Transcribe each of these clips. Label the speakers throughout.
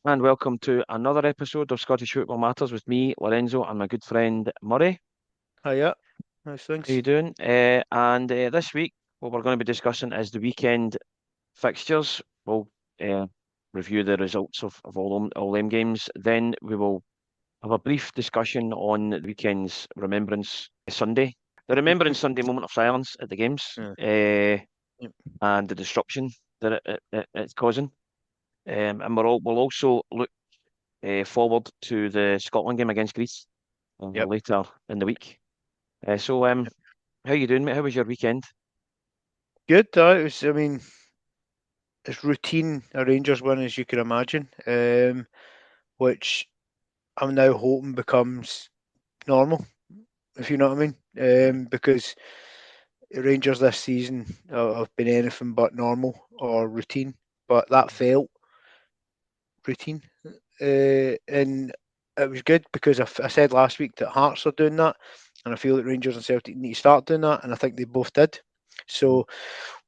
Speaker 1: And welcome to another episode of Scottish Football Matters with me, Lorenzo, and my good friend Murray.
Speaker 2: Hiya, how's
Speaker 1: How you
Speaker 2: things?
Speaker 1: doing? This week, what we're going to be discussing is the weekend fixtures. We'll uh, review the results of all them games. Then we will have a brief discussion on the weekend's Remembrance Sunday. The Remembrance Sunday moment of silence at the games
Speaker 2: Yeah, yep,
Speaker 1: and the disruption that it's causing. We'll also look forward to the Scotland game against Greece
Speaker 2: yep.
Speaker 1: later in the week. So, how you doing, mate? How was your weekend?
Speaker 2: Good. It was. I mean, it's routine a Rangers win, as you can imagine, which I'm now hoping becomes normal, if you know what I mean.
Speaker 1: Aye.
Speaker 2: Because Rangers this season have been anything but normal or routine, but that felt routine, and it was good because I said last week that Hearts are doing that, and I feel that Rangers and Celtic need to start doing that, and I think they both did.
Speaker 1: Mhm.
Speaker 2: So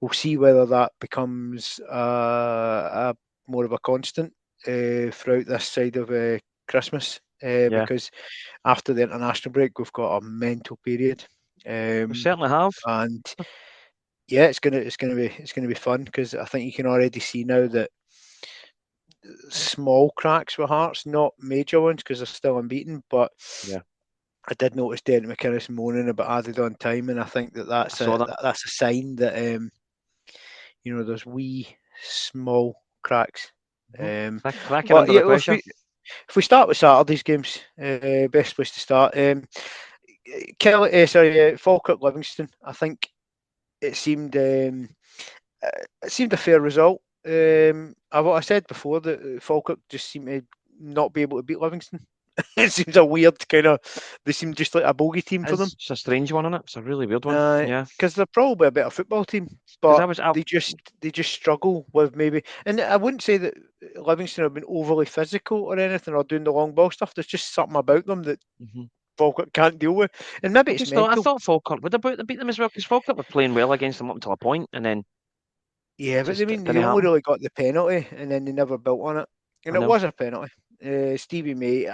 Speaker 2: we'll see whether that becomes a more of a constant throughout this side of Christmas,
Speaker 1: Yeah,
Speaker 2: because after the international break we've got a mental period,
Speaker 1: we
Speaker 2: um,
Speaker 1: certainly have.
Speaker 2: and yeah, it's gonna be fun because I think you can already see now that small cracks with Hearts, not major ones because they're still unbeaten, but
Speaker 1: Yeah,
Speaker 2: I did notice Derek McInnes moaning about added on time, and I think that
Speaker 1: I
Speaker 2: that's
Speaker 1: saw
Speaker 2: a
Speaker 1: that.
Speaker 2: that's a sign that there's wee small cracks. Um,
Speaker 1: Cracking
Speaker 2: but
Speaker 1: under the
Speaker 2: yeah,
Speaker 1: pressure.
Speaker 2: if we start with Saturday's games, best place to start. Falkirk Livingston. I think it seemed um, it seemed a fair result. I said before that Falkirk just seemed to not be able to beat Livingston. It seems a weird kind of. They seem just like a bogey team for them.
Speaker 1: It's a strange one, isn't it? It's a really weird one. Yeah,
Speaker 2: Because they're probably a better football team,
Speaker 1: because
Speaker 2: but
Speaker 1: I
Speaker 2: they just struggle with maybe. And I wouldn't say that Livingston have been overly physical or anything or doing the long ball stuff. There's just something about them that
Speaker 1: mhm.
Speaker 2: Falkirk can't deal with, and maybe
Speaker 1: I
Speaker 2: it's
Speaker 1: just thought I
Speaker 2: mental.
Speaker 1: thought Falkirk would have beat them as well because Falkirk were playing well against them up until a point, and then
Speaker 2: Yeah, but I
Speaker 1: just
Speaker 2: mean,
Speaker 1: didn't
Speaker 2: they only
Speaker 1: happen.
Speaker 2: really got the penalty, and then they never built on it,
Speaker 1: I
Speaker 2: and it
Speaker 1: know.
Speaker 2: was a penalty. Stevie May,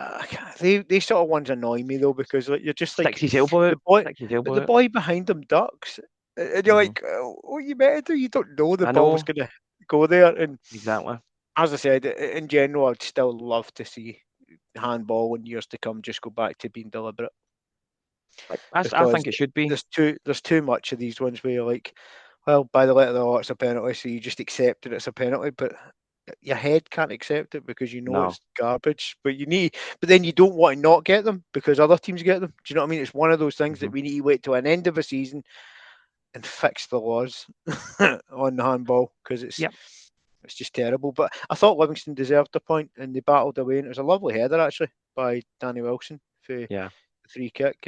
Speaker 2: they sort of ones annoy me though because like you're just like
Speaker 1: Sticks his elbow out.
Speaker 2: the boy,
Speaker 1: Sticks his
Speaker 2: but
Speaker 1: elbow
Speaker 2: the
Speaker 1: out.
Speaker 2: boy behind them ducks, and you're
Speaker 1: Hmm.
Speaker 2: like, what are you meant to do? You don't know the
Speaker 1: I
Speaker 2: ball's
Speaker 1: know
Speaker 2: gonna go there. And
Speaker 1: exactly.
Speaker 2: as I said, in general, I'd still love to see handball in years to come just go back to being deliberate
Speaker 1: I
Speaker 2: because
Speaker 1: think it should be.
Speaker 2: there's too much of these ones where you're like, well, by the letter of the law, it's a penalty, so you just accept that it's a penalty, but your head can't accept it because you know
Speaker 1: No.
Speaker 2: it's garbage. But then you don't want to not get them because other teams get them. Do you know what I mean? It's one of those things
Speaker 1: Hmm.
Speaker 2: that we need to wait till an end of a season and fix the laws on the handball because
Speaker 1: Yep.
Speaker 2: it's just terrible. But I thought Livingston deserved the point and they battled away, and it was a lovely header actually by Danny Wilson for the
Speaker 1: Yeah.
Speaker 2: free kick.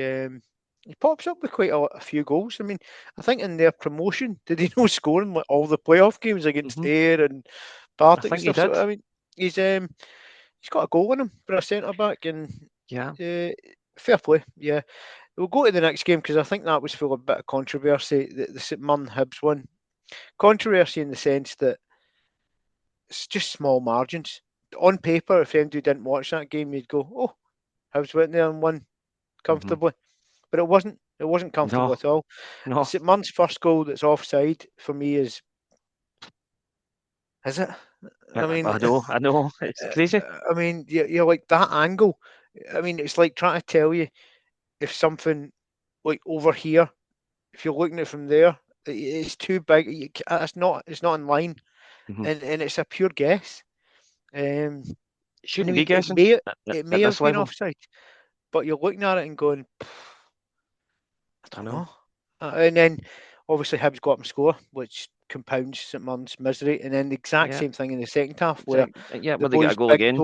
Speaker 2: He pops up with quite a few goals. I mean, I think in their promotion, did he know scoring like all the playoff games against
Speaker 1: Hmm.
Speaker 2: Ayr and
Speaker 1: I
Speaker 2: Partick and
Speaker 1: think he
Speaker 2: stuff?
Speaker 1: did.
Speaker 2: So I mean, he's got a goal in him for a centre back, and
Speaker 1: Yeah.
Speaker 2: uh, fair play. Yeah, we'll go to the next game because I think that was full of a bit of controversy. The St Mirren Hibs one, controversy in the sense that it's just small margins. On paper, if anybody didn't watch that game, you'd go, "Oh, Hibs went there and won
Speaker 1: Hmm.
Speaker 2: comfortably," but it wasn't. It wasn't comfortable
Speaker 1: No.
Speaker 2: at all.
Speaker 1: No.
Speaker 2: St Mirren's first goal that's offside for me is it? I mean,
Speaker 1: I know. I know. It's crazy.
Speaker 2: you're like that angle. I mean, it's like trying to tell you if something like over here, if you're looking at it from there, it's too big. It's not in line,
Speaker 1: Hmm.
Speaker 2: and it's a pure guess. Um,
Speaker 1: It
Speaker 2: and I
Speaker 1: shouldn't be
Speaker 2: mean, it
Speaker 1: guessing
Speaker 2: may
Speaker 1: at,
Speaker 2: it may
Speaker 1: at
Speaker 2: have
Speaker 1: this
Speaker 2: been
Speaker 1: level.
Speaker 2: offside, but you're looking at it and going, I
Speaker 1: I
Speaker 2: don't
Speaker 1: know.
Speaker 2: know. And then obviously Hibs got up and score, which compounds St Mirren's misery. And then the exact
Speaker 1: Yeah.
Speaker 2: same thing in the second half, where
Speaker 1: Exactly. Yeah.
Speaker 2: the
Speaker 1: But they get a
Speaker 2: boys
Speaker 1: goal again.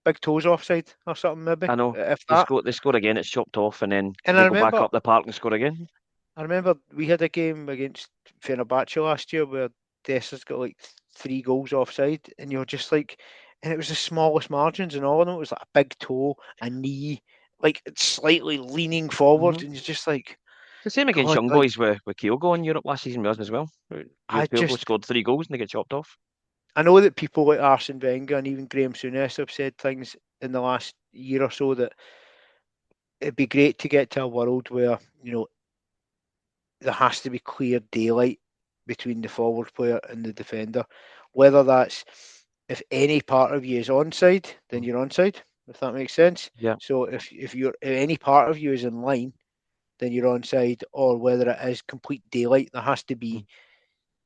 Speaker 2: big toes offside or something maybe,
Speaker 1: I know.
Speaker 2: if
Speaker 1: They
Speaker 2: that.
Speaker 1: score. They score again. It's chopped off, and then
Speaker 2: And
Speaker 1: they go back up the park and score again.
Speaker 2: I remember we had a game against Fenerbahce last year where Dessa's got like 3 goals offside, and you're just like, and it was the smallest margins, and all of them it was like a big toe, a knee, like it's slightly leaning
Speaker 1: Hmm.
Speaker 2: forward, and you're just like,
Speaker 1: It's the same against
Speaker 2: God,
Speaker 1: young
Speaker 2: like
Speaker 1: boys with Kyogo in Europe last season with us as well.
Speaker 2: I
Speaker 1: Kyogo
Speaker 2: just
Speaker 1: scored 3 goals and they get chopped off.
Speaker 2: I know that people like Arsene Wenger and even Graham Souness have said things in the last year or so that it'd be great to get to a world where, there has to be clear daylight between the forward player and the defender. Whether that's if any part of you is onside, then you're onside, if that makes sense.
Speaker 1: Yeah.
Speaker 2: So if any part of you is in line, then you're onside, or whether it is complete daylight, there has to be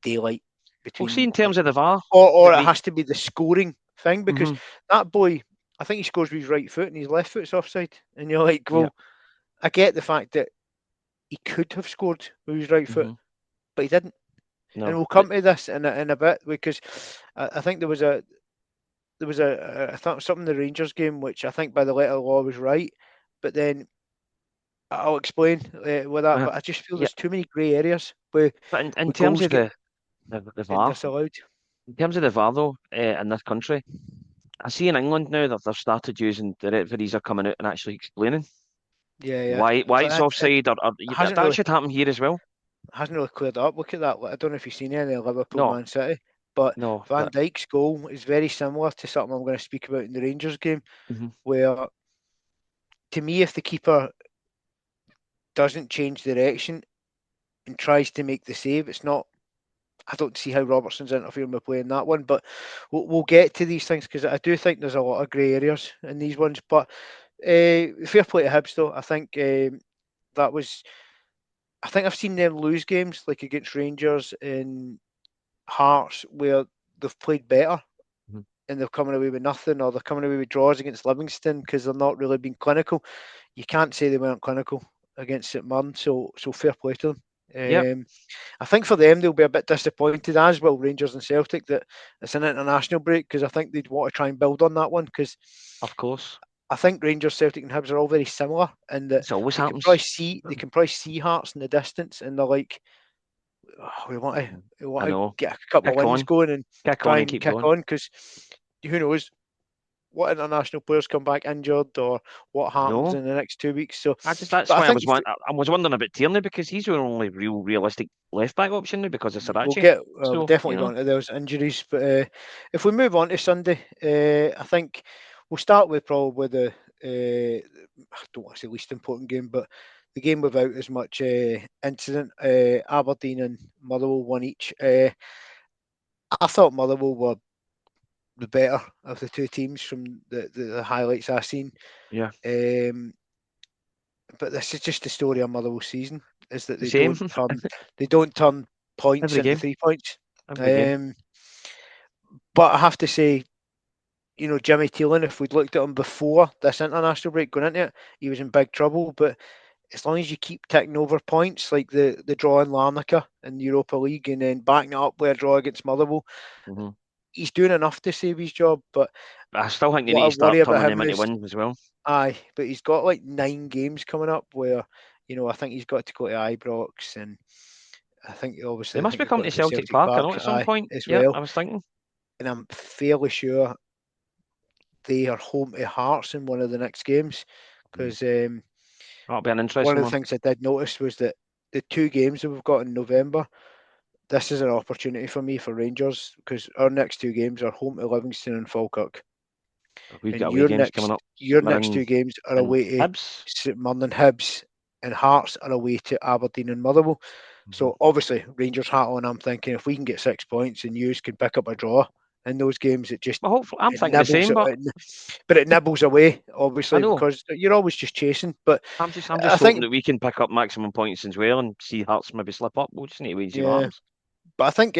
Speaker 2: daylight
Speaker 1: We'll see
Speaker 2: between,
Speaker 1: in terms of the VAR
Speaker 2: or
Speaker 1: that
Speaker 2: it
Speaker 1: we.
Speaker 2: has to be the scoring thing, because
Speaker 1: Hmm.
Speaker 2: that boy, I think he scores with his right foot and his left foot's offside, and you're like,
Speaker 1: Yeah.
Speaker 2: well, I get the fact that he could have scored with his right foot,
Speaker 1: Hmm.
Speaker 2: but he didn't. And
Speaker 1: No.
Speaker 2: we'll come to this in a bit, because I think there was I thought something in the Rangers game which I think by the letter of the law was right, but then I'll explain with that.
Speaker 1: Uh,
Speaker 2: But I just feel
Speaker 1: yeah.
Speaker 2: there's too many grey areas where
Speaker 1: But in terms
Speaker 2: goals
Speaker 1: of
Speaker 2: get
Speaker 1: the VAR,
Speaker 2: disallowed.
Speaker 1: in terms of the VAR though, in this country, I see in England now that they've started using the referees are coming out and actually explaining
Speaker 2: Yeah, yeah.
Speaker 1: why it's
Speaker 2: But it
Speaker 1: offside, or
Speaker 2: hasn't
Speaker 1: that
Speaker 2: really
Speaker 1: should happen here as well.
Speaker 2: cleared up. Look at that. I don't know if you've seen any of Liverpool
Speaker 1: No,
Speaker 2: Man City, but
Speaker 1: no,
Speaker 2: Van
Speaker 1: but
Speaker 2: Dijk's goal is very similar to something I'm going to speak about in the Rangers game,
Speaker 1: mhm.
Speaker 2: where to me, if the keeper doesn't change direction and tries to make the save, it's not. I don't see how Robertson's interfering with playing that one, but we'll get to these things because I do think there's a lot of grey areas in these ones. But fair play to Hibs, though. I think that was. I think I've seen them lose games like against Rangers and Hearts where they've played better
Speaker 1: Mhm.
Speaker 2: and they're coming away with nothing, or they're coming away with draws against Livingston because they're not really being clinical. You can't say they weren't clinical against St Mirren, so fair play to them.
Speaker 1: Yep,
Speaker 2: I think for them they'll be a bit disappointed, as will Rangers and Celtic, that it's an international break, because I think they'd want to try and build on that one, because
Speaker 1: of course,
Speaker 2: I think Rangers, Celtic, and Hibs are all very similar in that
Speaker 1: this always
Speaker 2: they can probably
Speaker 1: happens.
Speaker 2: see they can probably see Hearts in the distance, and they're like, "Oh, we want
Speaker 1: I
Speaker 2: to
Speaker 1: know.
Speaker 2: get a couple of
Speaker 1: Kick
Speaker 2: wins
Speaker 1: on,
Speaker 2: going and
Speaker 1: kick on,
Speaker 2: try
Speaker 1: and
Speaker 2: and
Speaker 1: keep
Speaker 2: kick
Speaker 1: going.
Speaker 2: on," because who knows what international players come back injured or what
Speaker 1: I
Speaker 2: happens
Speaker 1: know.
Speaker 2: in the next 2 weeks. So,
Speaker 1: That's
Speaker 2: but I
Speaker 1: why I
Speaker 2: think
Speaker 1: was I was wondering about Tierney because he's your only realistic left back option now because of Sarachi.
Speaker 2: we'll
Speaker 1: So
Speaker 2: definitely go into those injuries. But if we move on to Sunday, I think we'll start with probably the I don't want to say least important game, but the game without as much incident. Aberdeen and Motherwell won each. I thought Motherwell were the better of the two teams from the highlights I've seen.
Speaker 1: yeah,
Speaker 2: Um, but this is just the story of Motherwell's season, is that
Speaker 1: the same
Speaker 2: they don't turn points
Speaker 1: every
Speaker 2: into
Speaker 1: game,
Speaker 2: 3 points.
Speaker 1: every game.
Speaker 2: Um, but I have to say, Jimmy Teelan, if we'd looked at him before this international break going into it, he was in big trouble. But as long as you keep ticking over points, like the draw in Larnaca in the Europa League, and then backing it up with a draw against Motherwell,
Speaker 1: Hmm.
Speaker 2: he's doing enough to save his job. But
Speaker 1: I still think they
Speaker 2: what
Speaker 1: need
Speaker 2: I
Speaker 1: to start
Speaker 2: worry about
Speaker 1: turning
Speaker 2: him
Speaker 1: them into
Speaker 2: is,
Speaker 1: wins as well.
Speaker 2: but he's got like 9 games coming up where, I think he's got to go to Ibrox, and
Speaker 1: They
Speaker 2: I
Speaker 1: must
Speaker 2: think
Speaker 1: be
Speaker 2: he's got
Speaker 1: coming
Speaker 2: to
Speaker 1: to
Speaker 2: go to
Speaker 1: Celtic
Speaker 2: Celtic
Speaker 1: Park, I know,
Speaker 2: Park,
Speaker 1: at some point.
Speaker 2: as
Speaker 1: Yeah,
Speaker 2: well.
Speaker 1: I was thinking
Speaker 2: And I'm fairly sure they are home to Hearts in one of the next games, because
Speaker 1: that'll be an
Speaker 2: one
Speaker 1: interesting
Speaker 2: of the
Speaker 1: one.
Speaker 2: things I did notice was that the 2 games that we've got in November, this is an opportunity for me for Rangers, because our next 2 games are home to Livingston and Falkirk,
Speaker 1: We've
Speaker 2: and
Speaker 1: got away games coming up.
Speaker 2: your
Speaker 1: St
Speaker 2: next
Speaker 1: Mirren
Speaker 2: 2 games are
Speaker 1: and
Speaker 2: away to
Speaker 1: Hibs.
Speaker 2: St Mirren and Hibs, and Hearts are away to Aberdeen and Motherwell.
Speaker 1: Hmm.
Speaker 2: So obviously Rangers hat on. I'm thinking if we can get 6 points and you can pick up a draw in those games,
Speaker 1: Well, hopefully, I'm
Speaker 2: it
Speaker 1: thinking the
Speaker 2: nibbles
Speaker 1: same,
Speaker 2: it,
Speaker 1: but
Speaker 2: but it nibbles away
Speaker 1: I
Speaker 2: obviously,
Speaker 1: know.
Speaker 2: because you're always just chasing. But
Speaker 1: I'm
Speaker 2: I
Speaker 1: just hoping
Speaker 2: think
Speaker 1: that we can pick up maximum points as well and see Hearts maybe slip up. We'll just need to wait and see what
Speaker 2: yeah,
Speaker 1: happens.
Speaker 2: but I think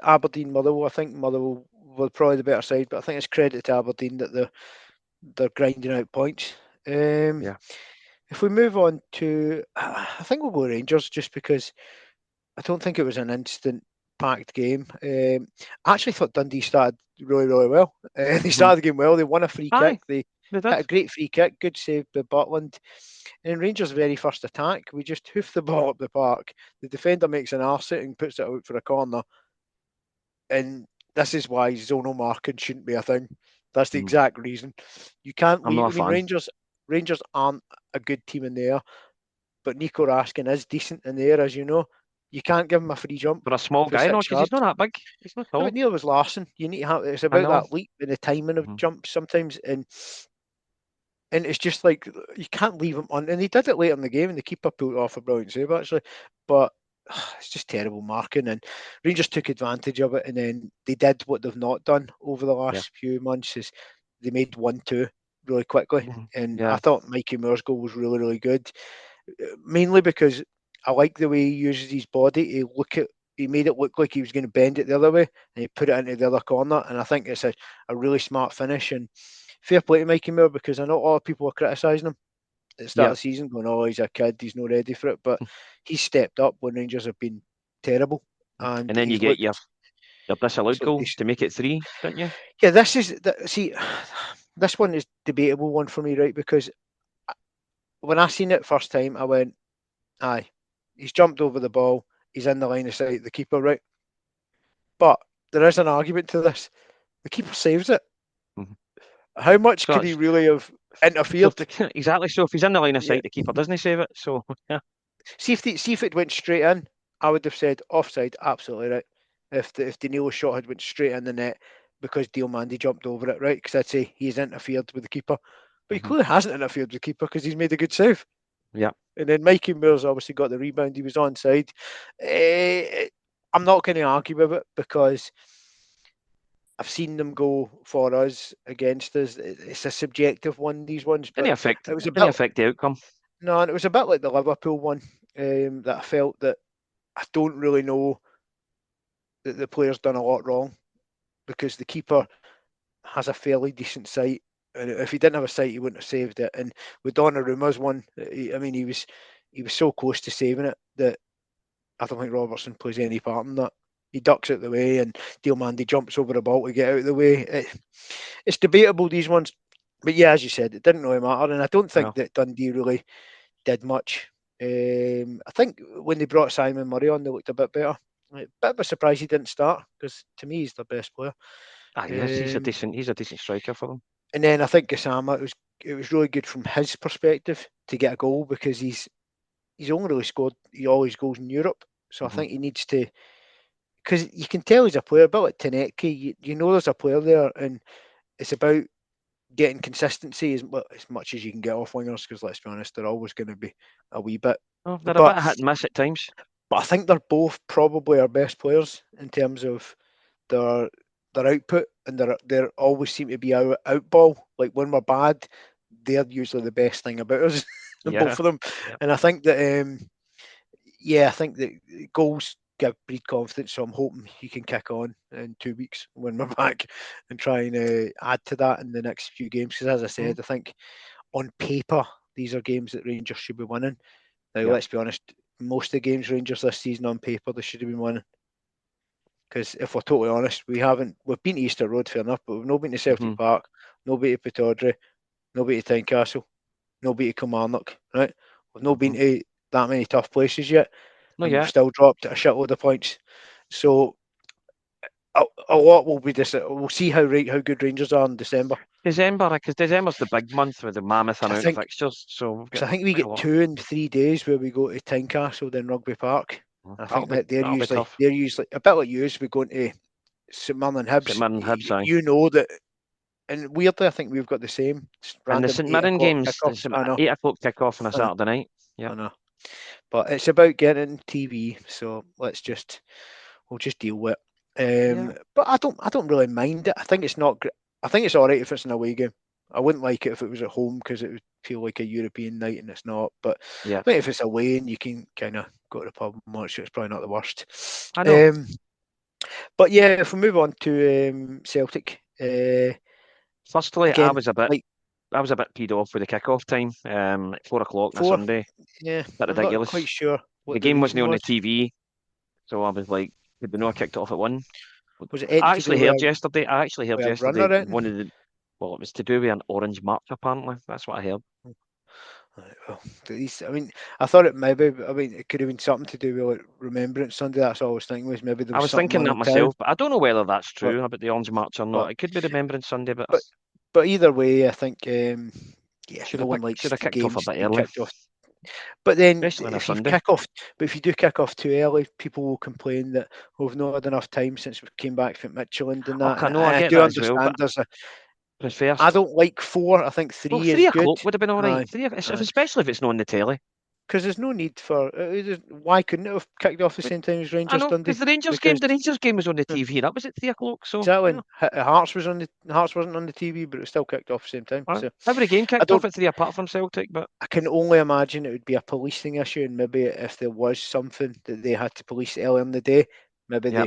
Speaker 2: Aberdeen Motherwell. I think Motherwell were probably the better side, but I think it's credit to Aberdeen that they're grinding out points. Um,
Speaker 1: Yeah.
Speaker 2: if we move on to, I think we'll go Rangers, just because I don't think it was an instant packed game. I actually thought Dundee started really, really well. They
Speaker 1: Hmm.
Speaker 2: started the game well. They won a free kick.
Speaker 1: Aye,
Speaker 2: They
Speaker 1: they
Speaker 2: hit
Speaker 1: did.
Speaker 2: a great free kick. Good save by Butland. And in Rangers' very first attack, we just hoof the ball up the park. The defender makes an arse it and puts it out for a corner. And this is why zonal marking shouldn't be a thing. That's the
Speaker 1: Hmm.
Speaker 2: exact reason. You can't.
Speaker 1: I'm not a fan.
Speaker 2: Rangers aren't a good team in the air, but Nico Raskin is decent in the air, as you know. You can't give him a free jump
Speaker 1: For a small
Speaker 2: for
Speaker 1: guy, no,
Speaker 2: 6
Speaker 1: because he's
Speaker 2: yards.
Speaker 1: not that big. He's not
Speaker 2: No, but
Speaker 1: tall.
Speaker 2: neither was Larson. You need to have it's
Speaker 1: I
Speaker 2: about
Speaker 1: know.
Speaker 2: that leap and the timing of
Speaker 1: Mhm.
Speaker 2: jumps sometimes, and it's just like you can't leave him on. And he did it later in the game, and the keeper pulled off a brilliant save actually. But it's just terrible marking, and Rangers took advantage of it, and then they did what they've not done over the
Speaker 1: Yeah.
Speaker 2: last few months is they made 1-2 really quickly.
Speaker 1: Mhm.
Speaker 2: And I
Speaker 1: Yeah.
Speaker 2: thought Mikey Moore's goal was really, really good, mainly because I like the way he uses his body to look at. He made it look like he was going to bend it the other way, and he put it into the other corner. And I think it's a really smart finish. And fair play to Mikey Moore, because I know a lot of people are criticising him at the start
Speaker 1: Yeah.
Speaker 2: of the season, going, "Oh, he's a kid, he's not ready for it." But he's stepped up when Rangers have been terrible, and
Speaker 1: And then you
Speaker 2: he's
Speaker 1: get
Speaker 2: looked.
Speaker 1: your disallowed
Speaker 2: He's looked
Speaker 1: goal
Speaker 2: decent.
Speaker 1: to make it 3, don't you?
Speaker 2: Yeah, this is see, this one is debatable one for me, right? Because when I seen it first time, I went, "Aye, he's jumped over the ball, he's in the line of sight of the keeper, right?" But there is an argument to this. The keeper saves it.
Speaker 1: Mhm.
Speaker 2: How much
Speaker 1: So
Speaker 2: could he
Speaker 1: it's
Speaker 2: really have
Speaker 1: so
Speaker 2: interfered?
Speaker 1: exactly. So if he's in the line of
Speaker 2: Yeah.
Speaker 1: sight, the keeper doesn't save it. So yeah.
Speaker 2: See if it went straight in, I would have said offside, absolutely right. If Danilo shot had went straight in the net because Diomande jumped over it, right? Because I'd say he's interfered with the keeper, but he
Speaker 1: Mhm.
Speaker 2: clearly hasn't interfered with the keeper because he's made a good save.
Speaker 1: Yeah.
Speaker 2: And then Mikey Moore's obviously got the rebound. He was onside. I'm not going to argue with it because I've seen them go for us against us. It's a subjective one, these ones,
Speaker 1: Didn't
Speaker 2: but
Speaker 1: affect
Speaker 2: it was a
Speaker 1: didn't
Speaker 2: bit
Speaker 1: affect the outcome.
Speaker 2: no, and it was a bit like the Liverpool one that I felt that I don't really know that the player's done a lot wrong because the keeper has a fairly decent sight. And if he didn't have a sight, he wouldn't have saved it. And with Donnarumma's one, I mean, he was so close to saving it that I don't think Robertson plays any part in that. He ducks out the way, and Diomande jumps over the ball to get out of the way. It's debatable, these ones, but yeah, as you said, it didn't really matter, and I don't think
Speaker 1: No.
Speaker 2: that Dundee really did much. I think when they brought Simon Murray on, they looked a bit better. Like, bit of a surprise he didn't start because to me he's their best player.
Speaker 1: Ah, yes,
Speaker 2: Um,
Speaker 1: he's a decent striker for them.
Speaker 2: and then I think Gassama, it was really good from his perspective to get a goal because he's only really scored all his goals in Europe. So I
Speaker 1: Mhm.
Speaker 2: think he needs to, because you can tell he's a player, a bit like Tenetke. You know there's a player there, and it's about getting consistency as much as you can get off wingers. Because let's be honest, they're always going to be a wee bit.
Speaker 1: Oh, they're a
Speaker 2: But
Speaker 1: bit hit and miss at times.
Speaker 2: I think they're both probably our best players in terms of their their output, and they're always seem to be out ball. Like when we're bad, they're usually the best thing about us,
Speaker 1: Yeah.
Speaker 2: both of them.
Speaker 1: Yeah.
Speaker 2: And I think that I think that goals give breed confidence. So I'm hoping he can kick on in 2 weeks when we're back and try and add to that in the next few games. Because as I
Speaker 1: Mhm.
Speaker 2: said, I think on paper these are games that Rangers should be winning. Now
Speaker 1: Yeah.
Speaker 2: let's be honest, most of the games Rangers this season on paper they should have been winning. Because if we're totally honest, we've been to Easter Road, fair enough, but we've not been to Celtic
Speaker 1: Mhm.
Speaker 2: Park, no been to Pittodrie, no been to Tynecastle, no been to Kilmarnock, right? We've not been
Speaker 1: Mhm.
Speaker 2: to that many tough places yet,
Speaker 1: Not
Speaker 2: and we've
Speaker 1: yet.
Speaker 2: still dropped a shitload of points. So a lot will be this. We'll see how good Rangers are in December.
Speaker 1: December, because December's the big month with the mammoth
Speaker 2: 'Cause
Speaker 1: amount of fixtures. So we've got
Speaker 2: I think we
Speaker 1: quite a
Speaker 2: get
Speaker 1: lot.
Speaker 2: 2 and 3 days where we go to Tynecastle, then Rugby Park. I think that
Speaker 1: That'll be tough.
Speaker 2: they're usually a bit like you. We're going to St Mirren and
Speaker 1: St
Speaker 2: Hibs.
Speaker 1: Mirren Hibs, aye.
Speaker 2: You know that. And weirdly, I think we've got the same
Speaker 1: And the
Speaker 2: random
Speaker 1: St
Speaker 2: eight
Speaker 1: Mirren
Speaker 2: o'clock
Speaker 1: games, the
Speaker 2: kickoffs. I know,
Speaker 1: 8 o'clock kickoff on a
Speaker 2: I know,
Speaker 1: Saturday night. Yeah.
Speaker 2: I know. But it's about getting TV, so we'll just deal with it.
Speaker 1: Yeah.
Speaker 2: But I don't really mind it. I think it's not. I think it's all right if it's an away game. I wouldn't like it if it was at home because it would feel like a European night and it's not. But
Speaker 1: Yeah.
Speaker 2: I think if it's away and you can kind of go to the pub and watch it, it's probably not the worst.
Speaker 1: I know.
Speaker 2: Um, but yeah, if we move on to Celtic,
Speaker 1: Firstly,
Speaker 2: again, like
Speaker 1: I was a bit peed off with the kickoff time. At 4 o'clock on a
Speaker 2: 4,
Speaker 1: Sunday.
Speaker 2: yeah,
Speaker 1: Bit
Speaker 2: I'm not quite
Speaker 1: ridiculous.
Speaker 2: sure
Speaker 1: The
Speaker 2: what the
Speaker 1: game wasn't
Speaker 2: reason
Speaker 1: on the
Speaker 2: was.
Speaker 1: TV, so I was like, did they know I kicked it off at 1?
Speaker 2: Was it anything to do
Speaker 1: I actually heard
Speaker 2: with a run
Speaker 1: yesterday
Speaker 2: or anything?
Speaker 1: one of the, well, it was to do with an orange march, apparently. That's what I heard.
Speaker 2: Right, well, I mean, I thought it maybe. I mean, it could have been something to do with like Remembrance Sunday. That's all I was thinking was maybe there
Speaker 1: I
Speaker 2: was
Speaker 1: was
Speaker 2: something
Speaker 1: thinking
Speaker 2: on
Speaker 1: that
Speaker 2: in town.
Speaker 1: myself, but I don't know whether that's
Speaker 2: But
Speaker 1: true about the orange march or
Speaker 2: but
Speaker 1: not. It could be Remembrance Sunday, but
Speaker 2: but but either way, I think yeah, no one
Speaker 1: should
Speaker 2: likes
Speaker 1: have
Speaker 2: the
Speaker 1: kicked off a
Speaker 2: games
Speaker 1: bit
Speaker 2: being
Speaker 1: early.
Speaker 2: kicked off. But then
Speaker 1: especially on a
Speaker 2: if you
Speaker 1: Sunday.
Speaker 2: kick off, but if you do kick off too early, people will complain that we've not had enough time since we came back from Michelin and that.
Speaker 1: Okay,
Speaker 2: And
Speaker 1: no, I
Speaker 2: I
Speaker 1: get
Speaker 2: do
Speaker 1: that as well, but
Speaker 2: understand there's a. I
Speaker 1: first,
Speaker 2: don't like 4. I think
Speaker 1: well,
Speaker 2: 3 is
Speaker 1: 3 o'clock
Speaker 2: good.
Speaker 1: would have been all right.
Speaker 2: Aye, aye.
Speaker 1: Especially if it's not on the telly.
Speaker 2: Because there's no need for. Why couldn't it have kicked off the
Speaker 1: But
Speaker 2: same time as
Speaker 1: I
Speaker 2: Rangers
Speaker 1: know
Speaker 2: Dundee?
Speaker 1: because
Speaker 2: Because
Speaker 1: The Rangers game was on the TV. That was at 3 o'clock. So
Speaker 2: exactly,
Speaker 1: yeah,
Speaker 2: Hearts was on the Hearts wasn't on the TV, but it was still kicked off at the same time.
Speaker 1: right.
Speaker 2: So
Speaker 1: Every game
Speaker 2: I
Speaker 1: kicked off
Speaker 2: don't.
Speaker 1: at 3 apart from Celtic, but
Speaker 2: I can only imagine it would be a policing issue, and maybe if there was something that they had to police earlier in the day, maybe
Speaker 1: yeah.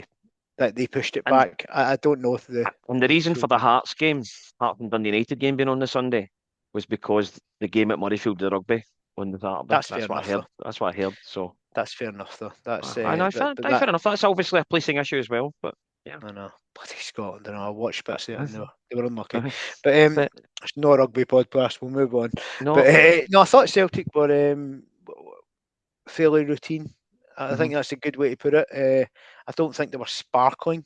Speaker 2: they pushed it
Speaker 1: And
Speaker 2: back. I don't know
Speaker 1: and the
Speaker 2: the
Speaker 1: reason
Speaker 2: full
Speaker 1: for the
Speaker 2: details.
Speaker 1: Hearts game, Hearts and Dundee United game being on the Sunday, was because the game at Murrayfield, the rugby, on the Saturday.
Speaker 2: That's fair
Speaker 1: That's what I
Speaker 2: enough,
Speaker 1: heard.
Speaker 2: though.
Speaker 1: That's what I heard. So
Speaker 2: That's fair enough, though. That's
Speaker 1: I know,
Speaker 2: but
Speaker 1: fair enough. That's obviously a policing issue as well. But yeah,
Speaker 2: I know, bloody Scotland. I know. I watched bits of it, and they were unlucky.
Speaker 1: Aye.
Speaker 2: But
Speaker 1: But
Speaker 2: it's not a rugby podcast. We'll move on. But
Speaker 1: no,
Speaker 2: no, I thought Celtic were fairly routine. I
Speaker 1: hmm
Speaker 2: think that's a good way to put it. I don't think they were sparkling,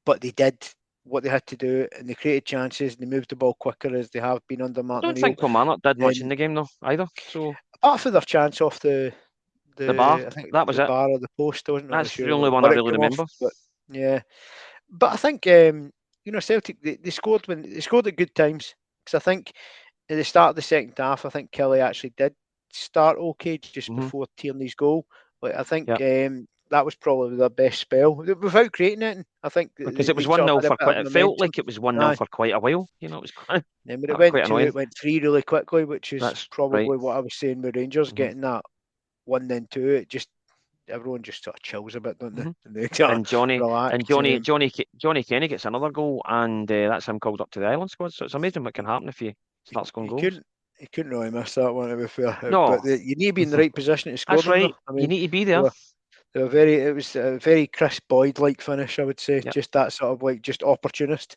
Speaker 2: but they did what they had to do, and they created chances. And they moved the ball quicker as they have been under
Speaker 1: I
Speaker 2: Martin
Speaker 1: don't
Speaker 2: O'Neill.
Speaker 1: think Kilmarnock did much in
Speaker 2: And
Speaker 1: the game though either. So
Speaker 2: apart from their chance off
Speaker 1: the bar,
Speaker 2: I think
Speaker 1: that was
Speaker 2: the
Speaker 1: it.
Speaker 2: bar or the post, I wasn't really
Speaker 1: That's the
Speaker 2: sure
Speaker 1: only one I
Speaker 2: where it
Speaker 1: really
Speaker 2: came off,
Speaker 1: remember.
Speaker 2: but yeah. But I think Celtic they scored when they scored at good times because I think at the start of the second half, I think Kelly actually did start okay just
Speaker 1: Hmm
Speaker 2: before Tierney's goal. Like I think
Speaker 1: Yeah,
Speaker 2: that was probably their best spell without creating it. I think
Speaker 1: because it was
Speaker 2: they
Speaker 1: one
Speaker 2: sort of
Speaker 1: 0
Speaker 2: had a
Speaker 1: for
Speaker 2: bit of
Speaker 1: quite. It felt
Speaker 2: momentum.
Speaker 1: like it was 1-0
Speaker 2: Aye.
Speaker 1: for quite a while. You know, it was quite,
Speaker 2: Then when
Speaker 1: that
Speaker 2: it
Speaker 1: was
Speaker 2: went
Speaker 1: quite
Speaker 2: 2,
Speaker 1: annoying.
Speaker 2: it went 3 really quickly, which is
Speaker 1: That's right.
Speaker 2: probably what I was saying with Rangers
Speaker 1: hmm
Speaker 2: getting that 1 then 2. It just everyone just sort of chills a bit, don't they?
Speaker 1: hmm
Speaker 2: And they sort of
Speaker 1: And Johnny
Speaker 2: relax.
Speaker 1: and Johnny Kenny gets another goal, and that's him called up to the Island squad. So it's amazing what can happen if you start scoring
Speaker 2: You
Speaker 1: goals.
Speaker 2: couldn't you couldn't really miss that one to be fair. But
Speaker 1: No,
Speaker 2: you need to be in the right position to score
Speaker 1: that's
Speaker 2: them though.
Speaker 1: right.
Speaker 2: I
Speaker 1: You
Speaker 2: mean
Speaker 1: need to be
Speaker 2: they
Speaker 1: there.
Speaker 2: were they were very it was a very Chris Boyd like finish, I would say.
Speaker 1: Yeah.
Speaker 2: Just that sort of like just opportunist.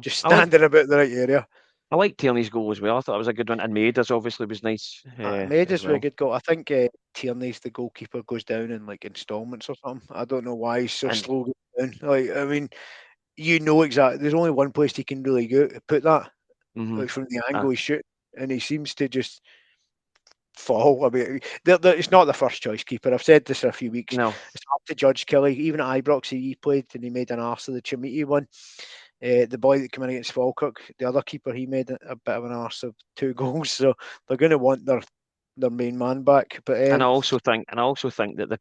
Speaker 2: Just
Speaker 1: I like
Speaker 2: standing about the right area.
Speaker 1: I like Tierney's goal as well. I thought it was a good one, and Maiders obviously was nice as
Speaker 2: Maid's a
Speaker 1: well.
Speaker 2: good goal. I think Tierney's the goalkeeper goes down in like installments or something. I don't know why he's so
Speaker 1: And
Speaker 2: slow going down. Like I mean, exactly. There's only one place he can really go put that,
Speaker 1: hmm
Speaker 2: like from the
Speaker 1: uh,
Speaker 2: angle he's shooting, and he seems to just fall. I mean, it's not the first choice keeper. I've said this for a few weeks.
Speaker 1: no,
Speaker 2: It's hard to judge Kelly. Even at Ibrox, he played and he made an arse of the Chimiti one. The boy that came in against Falkirk, the other keeper, he made a bit of an arse of 2 goals. So they're going to want their main man back. But
Speaker 1: and I also think that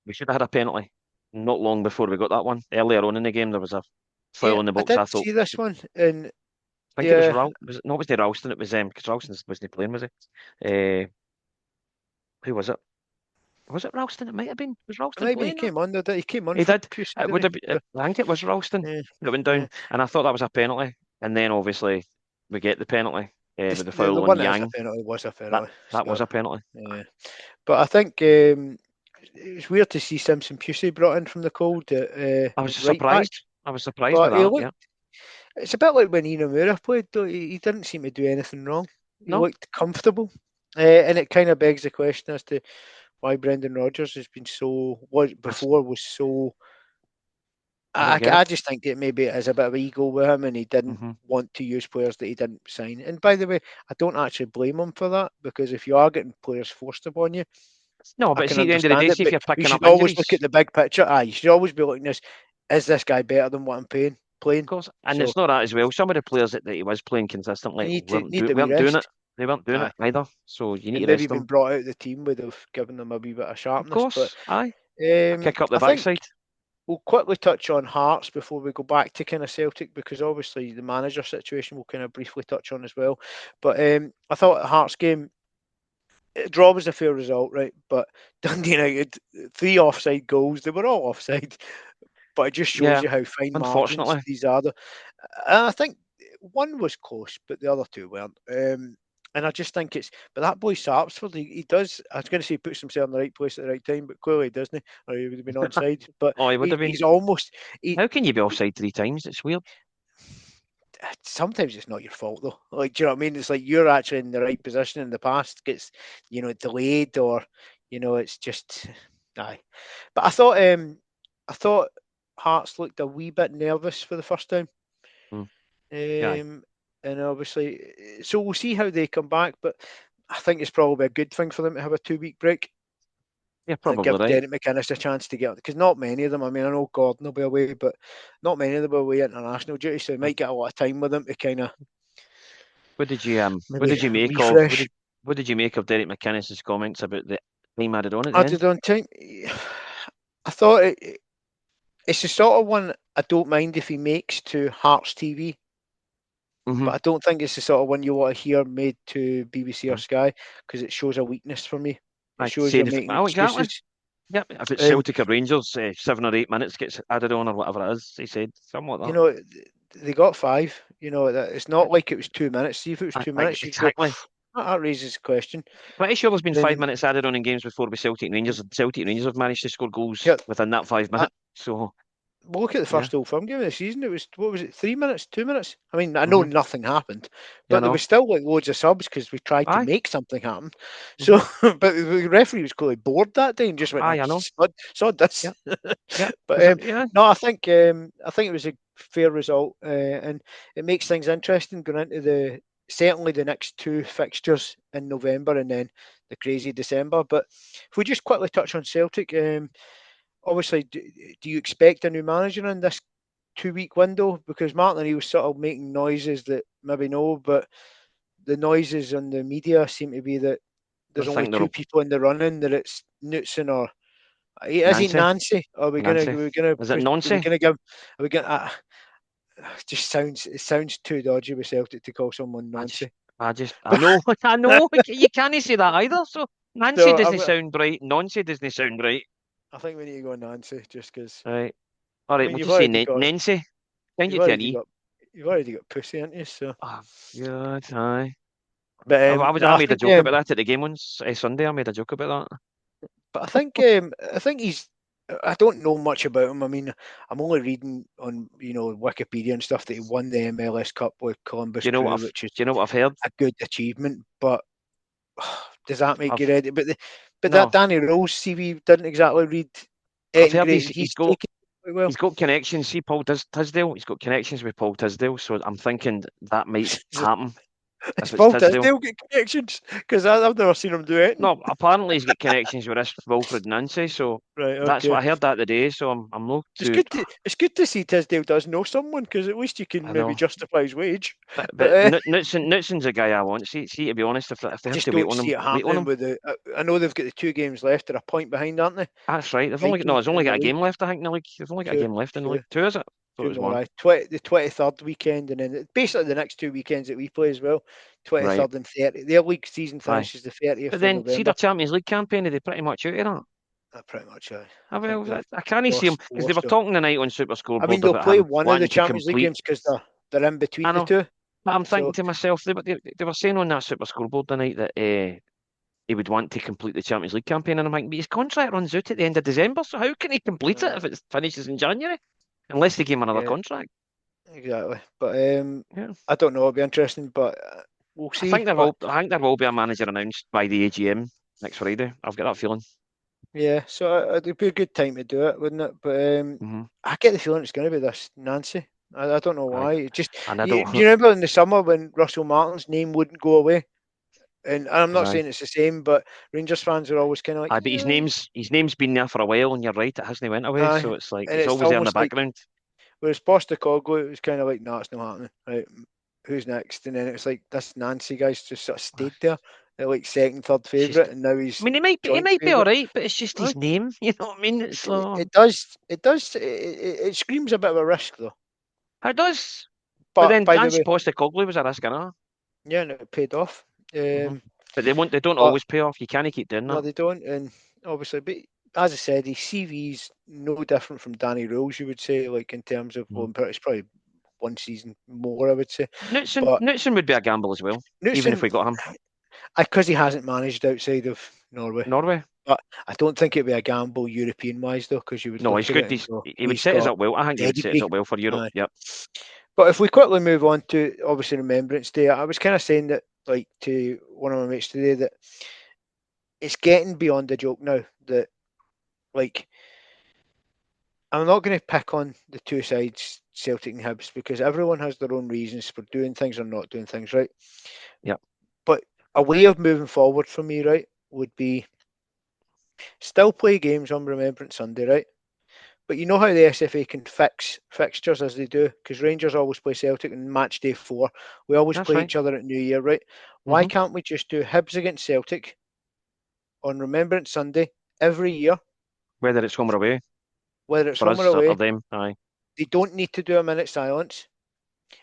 Speaker 1: we should have had a penalty not long before we got that one. Earlier on in the game, there was a foul
Speaker 2: yeah,
Speaker 1: in the
Speaker 2: I
Speaker 1: box.
Speaker 2: did
Speaker 1: I thought,
Speaker 2: see this one, and
Speaker 1: I think it was
Speaker 2: yeah,
Speaker 1: Ralston. Was it? No, it was the Ralston. It was because Ralston wasn't playing, was it? Uh, who was it? Was it Ralston? It might have been. Was Ralston
Speaker 2: maybe he
Speaker 1: playing that?
Speaker 2: came on. He came on
Speaker 1: He
Speaker 2: for
Speaker 1: did.
Speaker 2: Pusey,
Speaker 1: It would
Speaker 2: didn't
Speaker 1: have.
Speaker 2: he? So,
Speaker 1: I think it was Ralston
Speaker 2: yeah,
Speaker 1: that went
Speaker 2: yeah.
Speaker 1: down, and I thought that was a penalty. And then obviously we get the penalty with the
Speaker 2: The
Speaker 1: foul on
Speaker 2: one that is a
Speaker 1: Yang.
Speaker 2: penalty was a
Speaker 1: That
Speaker 2: penalty.
Speaker 1: that was
Speaker 2: So
Speaker 1: a penalty.
Speaker 2: yeah, but I think it's weird to see Simpson Pusey brought in from the cold
Speaker 1: I was
Speaker 2: at right back.
Speaker 1: surprised. I was surprised by
Speaker 2: But he
Speaker 1: that.
Speaker 2: looked,
Speaker 1: Yeah.
Speaker 2: it's a bit like when Inamura played, though. He didn't seem to do anything wrong. He
Speaker 1: No.
Speaker 2: looked comfortable. And it kind of begs the question as to why Brendan Rodgers has been
Speaker 1: That's,
Speaker 2: was so.
Speaker 1: I don't get
Speaker 2: I
Speaker 1: it.
Speaker 2: just think that maybe it is a bit of ego with him and he didn't
Speaker 1: hmm
Speaker 2: want to use players that he didn't sign. And by the way, I don't actually blame him for that because if you are getting players forced upon you,
Speaker 1: No,
Speaker 2: I
Speaker 1: but
Speaker 2: can
Speaker 1: see, at the end of the day,
Speaker 2: understand it.
Speaker 1: see if
Speaker 2: But
Speaker 1: you're
Speaker 2: you
Speaker 1: picking up
Speaker 2: should always look at
Speaker 1: injuries,
Speaker 2: the big picture. You should always be looking at this: is this guy better than what I'm
Speaker 1: of
Speaker 2: playing?
Speaker 1: course, and
Speaker 2: So
Speaker 1: it's not that as well. Some of the players that he was playing
Speaker 2: you
Speaker 1: consistently
Speaker 2: need a wee
Speaker 1: weren't doing it.
Speaker 2: rest.
Speaker 1: They weren't doing
Speaker 2: Aye.
Speaker 1: it either. So you need
Speaker 2: And
Speaker 1: to
Speaker 2: maybe
Speaker 1: rest
Speaker 2: been
Speaker 1: them.
Speaker 2: brought out of the team would have given them a wee bit of
Speaker 1: Of
Speaker 2: sharpness. But
Speaker 1: course, aye. A kick up the
Speaker 2: I think
Speaker 1: backside.
Speaker 2: we'll quickly touch on Hearts before we go back to kind of Celtic because obviously the manager situation we'll kind of briefly touch on as well. But I thought the Hearts game, draw was a fair result, right? But Dundee United, 3 offside goals, they were all offside. But it just shows
Speaker 1: Yeah,
Speaker 2: you how fine margins
Speaker 1: unfortunately.
Speaker 2: these are. And I think one was close, but the other 2 weren't. And I just think but that boy Sarpsford, he does, I was going to say he puts himself in the right place at the right time, but clearly he doesn't, or he would have been onside. But
Speaker 1: Oh, he would have been.
Speaker 2: he's almost, he,
Speaker 1: How can you be offside 3 times? It's weird.
Speaker 2: sometimes it's not your fault though. Like, do you know what I mean? It's like you're actually in the right position in the past, gets, delayed or, it's just, aye. But I thought Hearts looked a wee bit nervous for the first time.
Speaker 1: Hmm. Yeah.
Speaker 2: And obviously, so we'll see how they come back. But I think it's probably a good thing for them to have a 2-week break.
Speaker 1: Yeah,
Speaker 2: And
Speaker 1: probably
Speaker 2: give
Speaker 1: right.
Speaker 2: Derek McInnes a chance to get, because not many of them. I mean, I know Gordon will be away, but not many of them will be away international duty, so they might get a lot of time with them to kind of
Speaker 1: What did you
Speaker 2: maybe
Speaker 1: make of
Speaker 2: refresh.
Speaker 1: what did you make of Derek McInnes's comments about the time added on at the end?
Speaker 2: Added on time. I thought it's the sort of one I don't mind if he makes to Hearts TV,
Speaker 1: Mm-hmm.
Speaker 2: but I don't think it's the sort of one you want to hear made to BBC or Sky, because it shows a weakness for me. It
Speaker 1: I
Speaker 2: shows you're
Speaker 1: said,
Speaker 2: making
Speaker 1: oh, exactly.
Speaker 2: excuses.
Speaker 1: Yep. If it's
Speaker 2: Um,
Speaker 1: Celtic or Rangers, 7 or 8 minutes gets added on or whatever it is, he said something like
Speaker 2: you
Speaker 1: that.
Speaker 2: know, they got 5. You know, it's not like it was 2 minutes. See, if it was 2 minutes, you'd go,
Speaker 1: Exactly.
Speaker 2: that raises a question.
Speaker 1: Pretty sure there's been five
Speaker 2: Then,
Speaker 1: minutes added on in games before with Celtic and Rangers, and Celtic and Rangers have managed to score goals
Speaker 2: yeah,
Speaker 1: within that 5 minutes. So
Speaker 2: well, look at the
Speaker 1: yeah,
Speaker 2: first Old Firm game of the season. It was, what was it, 3 minutes, 2 minutes? I mean, I know
Speaker 1: mm-hmm.
Speaker 2: nothing happened,
Speaker 1: Yeah,
Speaker 2: but there
Speaker 1: no,
Speaker 2: was still like loads of subs because we tried to
Speaker 1: aye,
Speaker 2: make something happen. So,
Speaker 1: mm-hmm.
Speaker 2: but the referee was clearly bored that day and just went,
Speaker 1: Aye, I know.
Speaker 2: sod this.
Speaker 1: Yeah, yeah,
Speaker 2: But
Speaker 1: because yeah,
Speaker 2: no, I think it was a fair result, and it makes things interesting going into certainly the next 2 fixtures in November and then the crazy December. But if we just quickly touch on Celtic, obviously, do you expect a new manager in this 2-week window? Because Martin, he was sort of making noises that maybe no, but the noises on the media seem to be that
Speaker 1: I
Speaker 2: there's only
Speaker 1: think
Speaker 2: two
Speaker 1: they're
Speaker 2: people in the running, that it's Knutson or is it
Speaker 1: Nancy,
Speaker 2: Nancy?
Speaker 1: Nancy. Is it
Speaker 2: Are we
Speaker 1: Nancy?
Speaker 2: gonna give? Are we gonna? It sounds too dodgy with Celtic to call someone
Speaker 1: I just,
Speaker 2: Nancy.
Speaker 1: I know, I know. You can't say that either. So Nancy
Speaker 2: So
Speaker 1: doesn't sound right. Nancy doesn't sound right.
Speaker 2: I think we need to go Nancy just because.
Speaker 1: Right. All
Speaker 2: I
Speaker 1: right.
Speaker 2: mean,
Speaker 1: We'll just say Nancy. Change
Speaker 2: you've
Speaker 1: it to an
Speaker 2: already
Speaker 1: E.
Speaker 2: got, you've already got pussy, haven't you? So,
Speaker 1: Oh, good. Aye.
Speaker 2: but
Speaker 1: I
Speaker 2: no,
Speaker 1: made a joke about that at the game on Sunday. I made a joke about that.
Speaker 2: I think he's. I don't know much about him. I mean, I'm only reading on Wikipedia and stuff that he won the MLS Cup with Columbus
Speaker 1: Do you know what
Speaker 2: Crew,
Speaker 1: I've
Speaker 2: which is
Speaker 1: do you know what I've heard?
Speaker 2: a good achievement. But does that make you
Speaker 1: I've
Speaker 2: ready? But that
Speaker 1: no.
Speaker 2: Danny Rose CV didn't exactly read
Speaker 1: I've
Speaker 2: anything
Speaker 1: heard
Speaker 2: great, and he's taken it quite well.
Speaker 1: he's got connections. See Paul Tisdale. He's got connections with Paul Tisdale. So I'm thinking that might happen
Speaker 2: Is
Speaker 1: if it's
Speaker 2: Paul
Speaker 1: Tisdale.
Speaker 2: Tisdale get connections? Because I've never seen him do anything.
Speaker 1: No, apparently he's got connections with this Wilfred Nancy. So
Speaker 2: Right,
Speaker 1: that's what
Speaker 2: okay.
Speaker 1: I heard that today. So I'm not
Speaker 2: It's
Speaker 1: too.
Speaker 2: good to it's good to see Tisdale does know someone, because at least you can
Speaker 1: I
Speaker 2: maybe
Speaker 1: know.
Speaker 2: justify his wage.
Speaker 1: But
Speaker 2: But
Speaker 1: Knutson's a guy I want. See, to be honest, if
Speaker 2: I
Speaker 1: they have
Speaker 2: just
Speaker 1: to wait
Speaker 2: don't
Speaker 1: on
Speaker 2: see
Speaker 1: him,
Speaker 2: it
Speaker 1: wait on
Speaker 2: happening
Speaker 1: him.
Speaker 2: with the. I know they've got the 2 games left. They're a point behind, aren't they?
Speaker 1: That's right. They've only got no.
Speaker 2: Brighton
Speaker 1: There's only
Speaker 2: in the
Speaker 1: got a
Speaker 2: league.
Speaker 1: game left. I think in the league. They've only got a
Speaker 2: Two,
Speaker 1: game left in the
Speaker 2: two,
Speaker 1: league. Two is it? Thought it
Speaker 2: two
Speaker 1: was
Speaker 2: more.
Speaker 1: one.
Speaker 2: The 23rd weekend, and then basically the next 2 weekends that we play as well.
Speaker 1: Right.
Speaker 2: 23rd and 30th. Their league season
Speaker 1: Aye.
Speaker 2: finishes the
Speaker 1: But
Speaker 2: 30th of
Speaker 1: then see
Speaker 2: November.
Speaker 1: their Champions League campaign. Are they pretty much out of that?
Speaker 2: Pretty much.
Speaker 1: I,
Speaker 2: I think
Speaker 1: well,
Speaker 2: they've
Speaker 1: I can't see them because they were
Speaker 2: lost it.
Speaker 1: talking tonight on Super
Speaker 2: I mean,
Speaker 1: Scoreboard
Speaker 2: they'll
Speaker 1: about
Speaker 2: play
Speaker 1: him
Speaker 2: one of the
Speaker 1: wanting to
Speaker 2: Champions League
Speaker 1: complete.
Speaker 2: games because they're in
Speaker 1: I
Speaker 2: between the
Speaker 1: know.
Speaker 2: two.
Speaker 1: But I'm thinking
Speaker 2: So
Speaker 1: to myself, they were saying on that Super Scoreboard tonight that he would want to complete the Champions League campaign, and I'm like, but his contract runs out at the end of December, so how can he complete it
Speaker 2: uh,
Speaker 1: if it finishes in January? Unless they give him another
Speaker 2: yeah,
Speaker 1: contract.
Speaker 2: exactly. But
Speaker 1: Yeah.
Speaker 2: I don't know. It'll be interesting, but we'll see. But
Speaker 1: I think there will be a manager announced by the AGM next Friday. I've got that feeling.
Speaker 2: yeah, so it'd be a good time to do it, wouldn't it? But
Speaker 1: Hmm.
Speaker 2: I get the feeling it's going to be this Nancy. I don't know
Speaker 1: Aye.
Speaker 2: why. It just
Speaker 1: And I
Speaker 2: do
Speaker 1: don't.
Speaker 2: you remember in the summer when Russell Martin's name wouldn't go away? And I'm not
Speaker 1: Aye.
Speaker 2: saying it's the same, but Rangers fans are always kind of like,
Speaker 1: Aye, but
Speaker 2: yeah,
Speaker 1: his name's been there for a while, and you're right, it hasn't went away.
Speaker 2: aye.
Speaker 1: So it's like
Speaker 2: And
Speaker 1: it's
Speaker 2: it's
Speaker 1: always there in the
Speaker 2: almost like,
Speaker 1: background.
Speaker 2: whereas Postecoglou, it was kind of like, no, it's not happening. Right, who's next? And then it's like this Nancy guy's just sort of
Speaker 1: Aye.
Speaker 2: stayed there. They're like second, third
Speaker 1: It's just
Speaker 2: favourite, and now
Speaker 1: I
Speaker 2: he's
Speaker 1: mean, he
Speaker 2: joint
Speaker 1: might be all
Speaker 2: favourite.
Speaker 1: right, but it's just
Speaker 2: Aye.
Speaker 1: his name. You know what I mean? It's
Speaker 2: It does. It screams a bit of a risk, though.
Speaker 1: it does. But
Speaker 2: But
Speaker 1: then
Speaker 2: by the
Speaker 1: Ange
Speaker 2: way,
Speaker 1: Postecoglou was a risk, innit?
Speaker 2: yeah, and it paid off.
Speaker 1: Hmm. But they don't
Speaker 2: But
Speaker 1: always pay off. You can't keep doing
Speaker 2: no,
Speaker 1: that.
Speaker 2: they don't. And obviously, but as I said, his CV's no different from Danny Rose, you would say, like in terms of, well,
Speaker 1: Mm.
Speaker 2: it's probably one season more, I would say.
Speaker 1: Knutson,
Speaker 2: But
Speaker 1: Knutson would be a gamble as well, even if
Speaker 2: Newton,
Speaker 1: we got him.
Speaker 2: because he hasn't managed outside of Norway.
Speaker 1: Norway.
Speaker 2: But I don't think it'd be a gamble European wise, though, because you would
Speaker 1: No,
Speaker 2: look
Speaker 1: he's
Speaker 2: at it
Speaker 1: good.
Speaker 2: and go,
Speaker 1: He would
Speaker 2: he's
Speaker 1: set us
Speaker 2: got
Speaker 1: up well. I think he would set us
Speaker 2: pedigree.
Speaker 1: up well for Europe.
Speaker 2: Aye.
Speaker 1: Yep.
Speaker 2: But if we quickly move on to obviously Remembrance Day, I was kind of saying that, like, to one of my mates today, that it's getting beyond a joke now. That, like, I'm not going to pick on the two sides, Celtic and Hibs, because everyone has their own reasons for doing things or not doing things, right?
Speaker 1: Yep.
Speaker 2: But a way of moving forward for me, right, would be still play games on Remembrance Sunday, right? But you know how the SFA can fix fixtures as they do, because Rangers always play Celtic on match day 4. We always
Speaker 1: That's
Speaker 2: play
Speaker 1: right.
Speaker 2: each other at New Year, right? Why
Speaker 1: Hmm.
Speaker 2: can't we just do Hibs against Celtic on Remembrance Sunday every year,
Speaker 1: Whether it's home or away,
Speaker 2: whether it's
Speaker 1: for
Speaker 2: home or
Speaker 1: us or
Speaker 2: away?
Speaker 1: them, aye.
Speaker 2: They don't need to do a minute silence,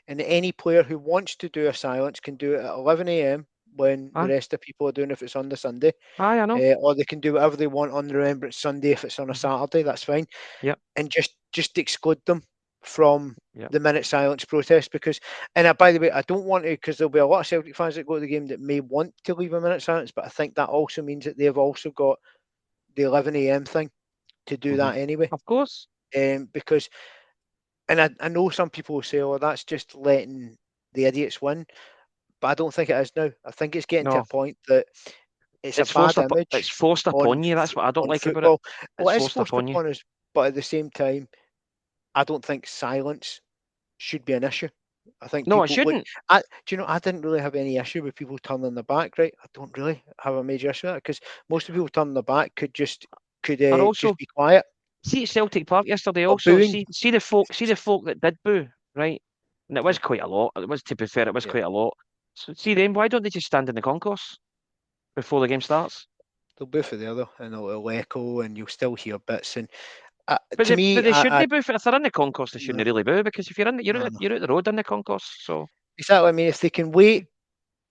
Speaker 2: and any player who wants to do a silence can do it at 11 a.m. when the
Speaker 1: Aye.
Speaker 2: rest of people are doing if it's on the Sunday,
Speaker 1: Aye, I know.
Speaker 2: or they can do whatever they want on Remembrance Sunday if it's on a
Speaker 1: Hmm.
Speaker 2: Saturday. That's fine,
Speaker 1: Yep.
Speaker 2: and just exclude them from
Speaker 1: Yep.
Speaker 2: the minute silence protest because. And by the way, I don't want to because there'll be a lot of Celtic fans that go to the game that may want to leave a minute silence, but I think that also means that they've also got the 11 a.m. thing to do
Speaker 1: Hmm.
Speaker 2: that anyway.
Speaker 1: Of course.
Speaker 2: Because, and I know some people will say, "Oh, that's just letting the idiots win," but I don't think it is now. I think it's getting to a
Speaker 1: No,
Speaker 2: point that it's a
Speaker 1: it's
Speaker 2: bad
Speaker 1: it's
Speaker 2: image
Speaker 1: forced
Speaker 2: on
Speaker 1: upon you. That's what I don't
Speaker 2: on
Speaker 1: like about it.
Speaker 2: football.
Speaker 1: It's
Speaker 2: Well, it is
Speaker 1: forced
Speaker 2: forced
Speaker 1: upon you.
Speaker 2: upon us, but at the same time, I don't think silence should be an issue. I think
Speaker 1: No, it
Speaker 2: people like.
Speaker 1: shouldn't.
Speaker 2: Do you know? I didn't really have any issue with people turning their back. Right, I don't really have a major issue with that because most of the people turning their back could
Speaker 1: And
Speaker 2: just
Speaker 1: also,
Speaker 2: be quiet
Speaker 1: see at Celtic Park yesterday.
Speaker 2: or
Speaker 1: Also,
Speaker 2: booing.
Speaker 1: see the folk that did boo, right? And it was
Speaker 2: Yeah,
Speaker 1: quite a lot. It was, to be fair, it was
Speaker 2: yeah.
Speaker 1: quite a lot. So see them. Why don't they just stand in the concourse before the game starts?
Speaker 2: They'll boo for the other, and it'll echo, and you'll still hear bits. And to
Speaker 1: But
Speaker 2: me,
Speaker 1: they shouldn't boo. If they're in the concourse, they
Speaker 2: no,
Speaker 1: shouldn't really boo because if you're in,
Speaker 2: no, no.
Speaker 1: you're out the road in the concourse. So
Speaker 2: Exactly. I mean, if they can wait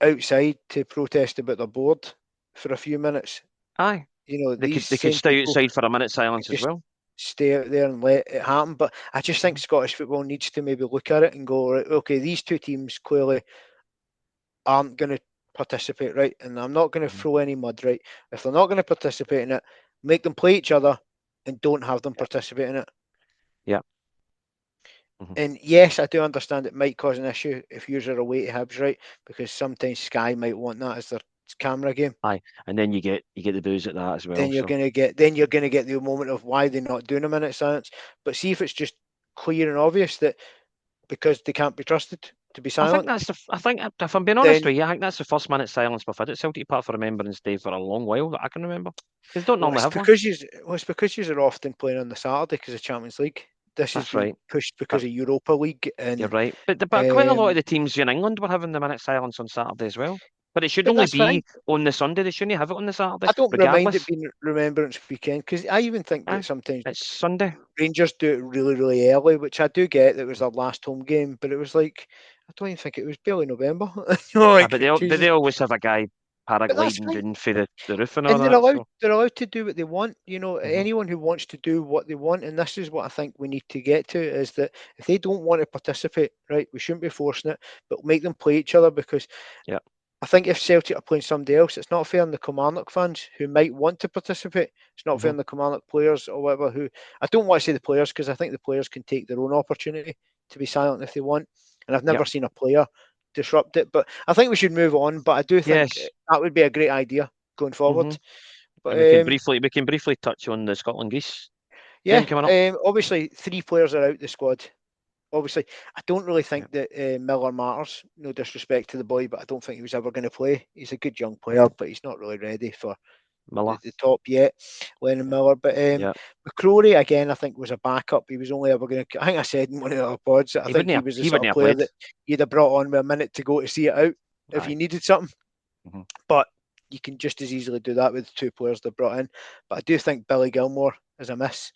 Speaker 2: outside to protest about their board for a few minutes,
Speaker 1: aye,
Speaker 2: these
Speaker 1: they could
Speaker 2: same
Speaker 1: stay
Speaker 2: people
Speaker 1: outside for a minute
Speaker 2: could
Speaker 1: silence as
Speaker 2: just
Speaker 1: well.
Speaker 2: stay out there and let it happen. But I just think
Speaker 1: Mhm.
Speaker 2: Scottish football needs to maybe look at it and go, right, okay, these two teams clearly aren't going to participate, right? And I'm not going to
Speaker 1: Mhm.
Speaker 2: throw any mud, right? If they're not going to participate in it, make them play each other and don't have them
Speaker 1: Yeah,
Speaker 2: participate in it.
Speaker 1: yeah. Mhm.
Speaker 2: And yes, I do understand it might cause an issue if you're away to Hibs, right? Because sometimes Sky might want that as their camera game.
Speaker 1: Aye, and then you get the booze at that as well.
Speaker 2: Then you're
Speaker 1: So
Speaker 2: gonna get the moment of why they're not doing a minute silence. But see if it's just clear and obvious that because they can't be trusted to be
Speaker 1: I think
Speaker 2: silent,
Speaker 1: I think if I'm being honest
Speaker 2: then
Speaker 1: with you, I think that's the first minute silence we've had at Celtic Park for Remembrance Day for a long while that I can remember. Because don't
Speaker 2: well,
Speaker 1: normally
Speaker 2: it's
Speaker 1: have one.
Speaker 2: because it's because you are often playing on the Saturday because of Champions League. This has
Speaker 1: That's
Speaker 2: been
Speaker 1: right.
Speaker 2: pushed
Speaker 1: But
Speaker 2: because of Europa League
Speaker 1: you're
Speaker 2: and
Speaker 1: right. But quite a lot of
Speaker 2: um,
Speaker 1: the teams in England were having the minute silence on Saturday as well. But it should
Speaker 2: but
Speaker 1: only
Speaker 2: that's fine.
Speaker 1: be on the Sunday. They shouldn't have it on the Saturday,
Speaker 2: I don't remind it
Speaker 1: regardless.
Speaker 2: being Remembrance Weekend because I even think that
Speaker 1: Aye,
Speaker 2: sometimes
Speaker 1: it's Sunday.
Speaker 2: Rangers do it really, really early, which I do get. That was their last home game, but it was like I don't even think it was barely November.
Speaker 1: Aye,
Speaker 2: Like
Speaker 1: but
Speaker 2: Jesus,
Speaker 1: they always have a guy
Speaker 2: but that's
Speaker 1: paragliding
Speaker 2: fine.
Speaker 1: down for the roof and all
Speaker 2: And
Speaker 1: that. So
Speaker 2: they're allowed to do what they want.
Speaker 1: hmm
Speaker 2: Anyone who wants to do what they want, and this is what I think we need to get to is that if they don't want to participate, right, we shouldn't be forcing it, but make them play each other because
Speaker 1: yeah,
Speaker 2: I think if Celtic are playing somebody else, it's not fair on the Kilmarnock fans who might want to participate. It's not fair
Speaker 1: hmm
Speaker 2: on the Kilmarnock players or whatever. Who I don't want to say the players because I think the players can take their own opportunity to be silent if they want. And I've
Speaker 1: yeah,
Speaker 2: never seen a player disrupt it. But I think we should move on. But I do think
Speaker 1: yes.
Speaker 2: that would be a great idea going
Speaker 1: hmm
Speaker 2: forward. But
Speaker 1: And we can briefly touch on the Scotland Greece game
Speaker 2: yeah,
Speaker 1: coming up.
Speaker 2: obviously 3 players are out the squad. Obviously, I don't really
Speaker 1: Yeah,
Speaker 2: think that Miller matters. No disrespect to the boy, but I don't think he was ever going to play. He's a good young player, but he's not really ready for
Speaker 1: Miller.
Speaker 2: the top yet, Lennon
Speaker 1: Yeah,
Speaker 2: Miller. But
Speaker 1: yeah.
Speaker 2: McCrory again, I think was a backup. He was only ever going to. I think I said in one of the other pods that I think he was the
Speaker 1: He
Speaker 2: sort
Speaker 1: wouldn't
Speaker 2: of
Speaker 1: have
Speaker 2: player
Speaker 1: played.
Speaker 2: that you'd have brought on with a minute to go to see it out if you
Speaker 1: Aye.
Speaker 2: needed something.
Speaker 1: hmm
Speaker 2: But you can just as easily do that with the 2 players they brought in. But I do think Billy Gilmore is a miss.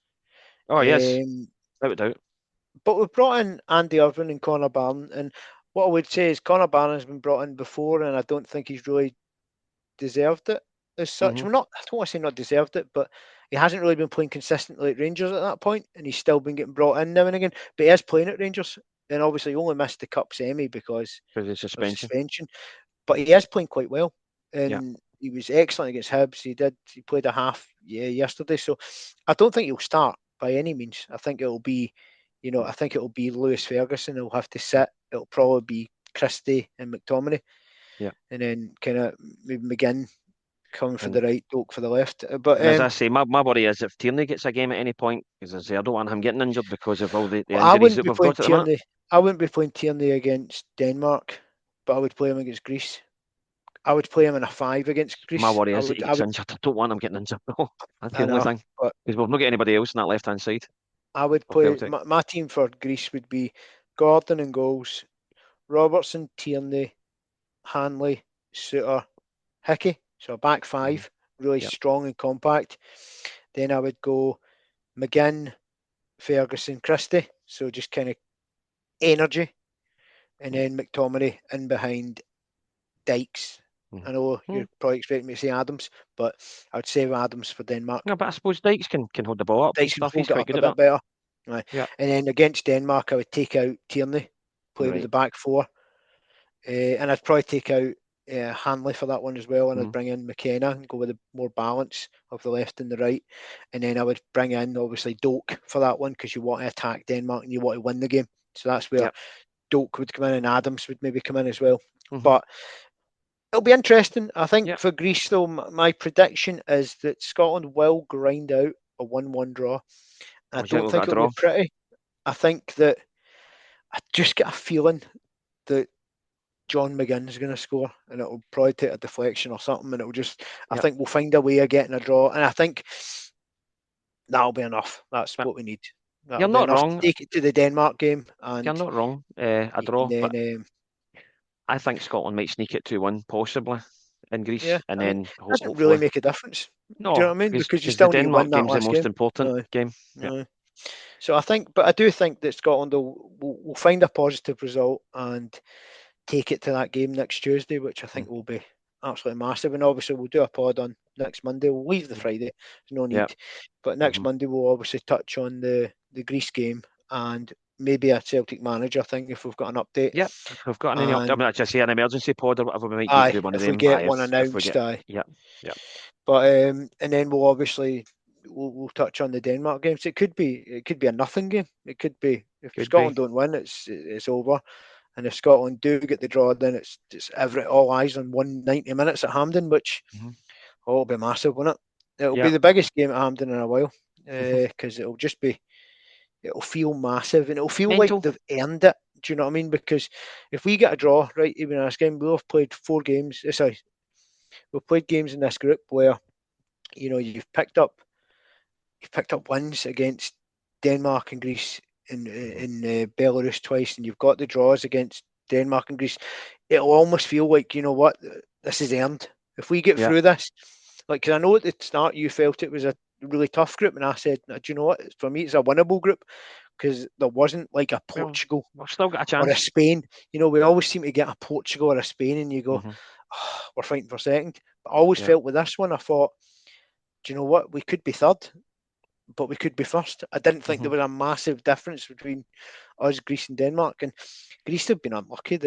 Speaker 1: Oh yes,
Speaker 2: Um,
Speaker 1: without doubt.
Speaker 2: but we've brought in Andy Irvine and Connor Barron, and what I would say is Connor Barron has been brought in before, and I don't think he's really deserved it as such.
Speaker 1: Hmm
Speaker 2: Well, not I don't want to say not deserved it, but he hasn't really been playing consistently at Rangers at that point, and he's still been getting brought in now and again. But he is playing at Rangers, and obviously he only missed the cup semi because
Speaker 1: Because of
Speaker 2: of
Speaker 1: suspension.
Speaker 2: suspension. But he is playing quite well,
Speaker 1: Yeah.
Speaker 2: and he was excellent against Hibs. He played a half yesterday, so I don't think he'll start by any means. I think it'll be, I think it'll be Lewis Ferguson. He'll have to sit. It'll probably be Christie and McTominay,
Speaker 1: Yeah.
Speaker 2: and then kind of maybe McGinn coming for
Speaker 1: And
Speaker 2: the right, Doak for the left. But
Speaker 1: as I say, my worry is if Tierney gets a game at any point, because I say I don't want him getting injured because of all the
Speaker 2: I
Speaker 1: injuries
Speaker 2: wouldn't
Speaker 1: that
Speaker 2: be
Speaker 1: we've
Speaker 2: playing
Speaker 1: got at the minute.
Speaker 2: Tierney. I wouldn't be playing Tierney against Denmark, but I would play him against Greece. I would play him in a 5 against
Speaker 1: My
Speaker 2: Greece.
Speaker 1: worry is that he gets injured. I don't want him getting injured. No, that's the
Speaker 2: I
Speaker 1: only
Speaker 2: know,
Speaker 1: thing.
Speaker 2: but
Speaker 1: Because we've not got anybody else on that left-hand side
Speaker 2: I would
Speaker 1: of
Speaker 2: play
Speaker 1: Celtic.
Speaker 2: my team for Greece would be Gordon in goals, Robertson, Tierney, Hanley, Suter, Hickey. So a back
Speaker 1: Mm-hmm.
Speaker 2: five, really
Speaker 1: Yep.
Speaker 2: strong and compact. Then I would go McGinn, Ferguson, Christie. So just kind of energy. And
Speaker 1: Yep.
Speaker 2: then McTominay in behind Dykes. I know
Speaker 1: Mm-hmm.
Speaker 2: you're probably expecting me to say Adams, but I would save Adams for Denmark.
Speaker 1: No, but I suppose Dykes can hold the ball up and
Speaker 2: Dykes can
Speaker 1: stuff. He's
Speaker 2: hold it
Speaker 1: quite
Speaker 2: up
Speaker 1: good
Speaker 2: a
Speaker 1: at
Speaker 2: bit
Speaker 1: that.
Speaker 2: better. Right.
Speaker 1: Yeah.
Speaker 2: And then against Denmark, I would take out Tierney, play with
Speaker 1: Right.
Speaker 2: the back four. And I'd probably take out Hanley for that one as well, and I'd
Speaker 1: Mm-hmm.
Speaker 2: bring in McKenna and go with the more balance of the left and the right. And then I would bring in obviously Doak for that one because you want to attack Denmark and you want to win the game. So that's where
Speaker 1: Yep.
Speaker 2: Doak would come in and Adams would maybe come in as well.
Speaker 1: Mm-hmm.
Speaker 2: But it'll be interesting. I think
Speaker 1: Yep.
Speaker 2: for Greece, though, my prediction is that Scotland will grind out a 1-1 draw. And I
Speaker 1: Oh, do you think
Speaker 2: don't
Speaker 1: we'll get
Speaker 2: think
Speaker 1: a
Speaker 2: it'll be
Speaker 1: draw?
Speaker 2: pretty. I think that I just get a feeling that John McGinn's going to score, and it'll probably take a deflection or something, and it'll just. I
Speaker 1: Yep.
Speaker 2: think we'll find a way of getting a draw, and I think that'll be enough. That's
Speaker 1: Yep.
Speaker 2: what we need.
Speaker 1: You're
Speaker 2: That'll be
Speaker 1: not
Speaker 2: enough to
Speaker 1: wrong.
Speaker 2: take it to the Denmark game,
Speaker 1: You're
Speaker 2: and
Speaker 1: not wrong. A
Speaker 2: you can
Speaker 1: draw, but
Speaker 2: then.
Speaker 1: I think Scotland might sneak it 2-1, possibly in
Speaker 2: Yeah,
Speaker 1: Greece, and
Speaker 2: I mean,
Speaker 1: then
Speaker 2: it doesn't really
Speaker 1: hopefully.
Speaker 2: make a difference. Do you know
Speaker 1: No,
Speaker 2: what I mean?
Speaker 1: because
Speaker 2: Because you
Speaker 1: the
Speaker 2: still need to win
Speaker 1: Denmark
Speaker 2: that
Speaker 1: game's the
Speaker 2: last
Speaker 1: most
Speaker 2: game.
Speaker 1: important
Speaker 2: No,
Speaker 1: game. Yeah.
Speaker 2: no. So I think, but I do think that Scotland will find a positive result and take it to that game next Tuesday, which I think will be absolutely massive. And obviously, we'll do a pod on next Monday. We'll leave the
Speaker 1: Mm-hmm.
Speaker 2: Friday, there's no
Speaker 1: Yeah.
Speaker 2: need. But next
Speaker 1: Mm-hmm.
Speaker 2: Monday, we'll obviously touch on the Greece game and maybe a Celtic manager thing if we've got an update.
Speaker 1: Yep. If we've got any update, I
Speaker 2: And
Speaker 1: mean, just say an emergency pod or whatever, we might do
Speaker 2: aye,
Speaker 1: one of
Speaker 2: if we
Speaker 1: them.
Speaker 2: get
Speaker 1: Aye,
Speaker 2: one
Speaker 1: if we
Speaker 2: announced,
Speaker 1: get.
Speaker 2: aye.
Speaker 1: Yep. Yep.
Speaker 2: But and then we'll obviously we'll touch on the Denmark games. It could be a nothing game. It could be if
Speaker 1: Could be.
Speaker 2: Scotland don't win, it's over. And if Scotland do get the draw, then it's all eyes on 190 minutes at Hampden, which
Speaker 1: Mm-hmm.
Speaker 2: it'll be massive, won't it? It'll be
Speaker 1: Yep.
Speaker 2: the biggest game at Hampden in a while
Speaker 1: Mm-hmm.
Speaker 2: because it'll feel massive and it'll feel like
Speaker 1: Mental.
Speaker 2: they've earned it. Do you know what I mean? Because if we get a draw, right, even in this game, we'll have played 4 games. Sorry, we've played games in this group where you've picked up wins against Denmark and Greece
Speaker 1: Mm-hmm.
Speaker 2: in Belarus twice, and you've got the draws against Denmark and Greece. It'll almost feel like, you know what, this is earned. If we get
Speaker 1: Yep.
Speaker 2: through this, like, because I know at the start you felt it was a really tough group, and I said, do you know what? For me, it's a winnable group because there wasn't like a
Speaker 1: Well,
Speaker 2: Portugal
Speaker 1: we've still got a
Speaker 2: or a
Speaker 1: chance.
Speaker 2: Spain. We always seem to get a Portugal or a Spain, and you go,
Speaker 1: Mm-hmm.
Speaker 2: oh, we're fighting for second. But I always
Speaker 1: Yep.
Speaker 2: felt with this one, I thought, do you know what? We could be third, but we could be first. I didn't think
Speaker 1: Mm-hmm.
Speaker 2: there was a massive difference between us, Greece, and Denmark. And Greece have been unlucky.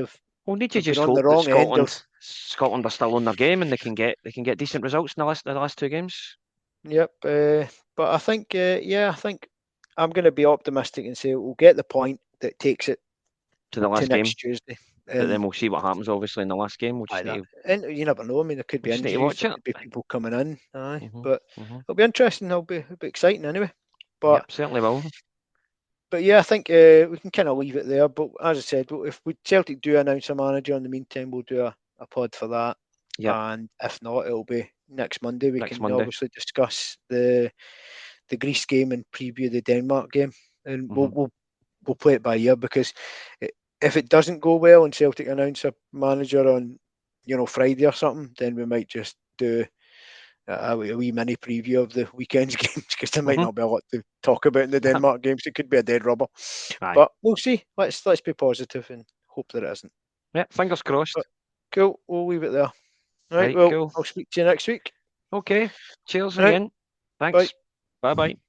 Speaker 1: We'll need to
Speaker 2: They've been
Speaker 1: just
Speaker 2: on the
Speaker 1: hope that
Speaker 2: wrong end of.
Speaker 1: Scotland are still on their game and they can get decent results in the last 2 games
Speaker 2: Yep. But I think I'm going to be optimistic and say we'll get the point that takes it
Speaker 1: to the
Speaker 2: to
Speaker 1: last game.
Speaker 2: next Tuesday.
Speaker 1: But then
Speaker 2: And
Speaker 1: we'll see what happens. Obviously, in the last game, we'll just need
Speaker 2: either,
Speaker 1: to
Speaker 2: and you never know. I mean, there could
Speaker 1: we
Speaker 2: be
Speaker 1: just need to
Speaker 2: injuries.
Speaker 1: watch
Speaker 2: There
Speaker 1: it.
Speaker 2: could be people coming in. Aye,
Speaker 1: Mm-hmm.
Speaker 2: but
Speaker 1: Mm-hmm.
Speaker 2: it'll be interesting. It'll be exciting anyway. But
Speaker 1: Yep, certainly will.
Speaker 2: yeah, I think we can kind of leave it there. But as I said, if we Celtic do announce a manager in the meantime, we'll do a pod for that.
Speaker 1: Yep,
Speaker 2: And if not, it'll be next Monday. We
Speaker 1: next
Speaker 2: can
Speaker 1: Monday.
Speaker 2: obviously discuss the Greece game and preview the Denmark game, and we'll
Speaker 1: Mm-hmm.
Speaker 2: we'll, we'll play it by ear because if it doesn't go well and Celtic announce a manager on Friday or something, then we might just do a wee mini preview of the weekend's games because there might
Speaker 1: Mm-hmm.
Speaker 2: not be a lot to talk about in the Denmark games. It could be a dead rubber,
Speaker 1: Aye.
Speaker 2: but we'll see. Let's be positive and hope that it isn't.
Speaker 1: Yep, fingers
Speaker 2: But
Speaker 1: crossed.
Speaker 2: cool, we'll leave it there. Right,
Speaker 1: Right,
Speaker 2: well,
Speaker 1: cool.
Speaker 2: I'll speak to you next week.
Speaker 1: Okay. Cheers
Speaker 2: Right,
Speaker 1: again.
Speaker 2: bye.
Speaker 1: Thanks. Bye bye.